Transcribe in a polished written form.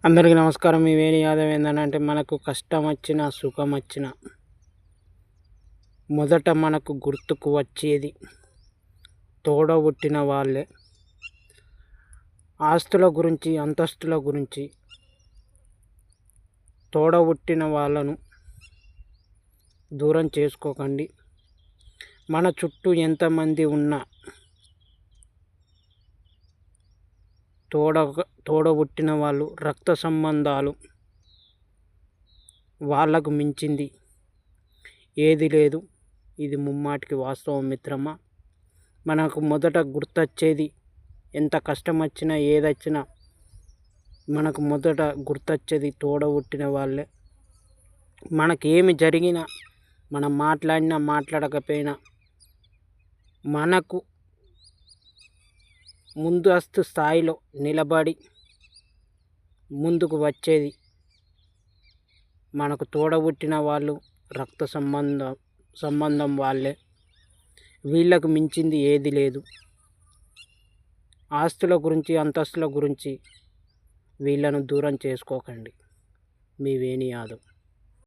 అందరికీ నమస్కారం. మీ వేణు యాదవ్. ఏంటంటే మనకు కష్టం వచ్చినా సుఖం వచ్చినా మొదట మనకు గుర్తుకు వచ్చేది తోడబుట్టిన వాళ్ళే. ఆస్తుల గురించి అంతస్తుల గురించి తోడబుట్టిన వాళ్ళను దూరం చేసుకోకండి. మన చుట్టూ ఎంతమంది ఉన్నా తోడబుట్టిన వాళ్ళు, రక్త సంబంధాలు, వాళ్ళకు మించింది ఏది లేదు. ఇది ముమ్మాటికి వాస్తవం మిత్రమా. మనకు మొదట గుర్తొచ్చేది, ఎంత కష్టం వచ్చినా ఏదొచ్చినా మనకు మొదట గుర్తొచ్చేది తోడబుట్టిన వాళ్ళే. మనకేమి జరిగినా, మనం మాట్లాడినా మాట్లాడకపోయినా మనకు ముందస్తు స్థాయిలో నిలబడి ముందుకు వచ్చేది మనకు తోడబుట్టిన వాళ్ళు, రక్త సంబంధం వాళ్ళే. వీళ్ళకు మించింది ఏది లేదు. ఆస్తుల గురించి అంతస్తుల గురించి వీళ్ళను దూరం చేసుకోకండి. మీ వేణు యాదవ్.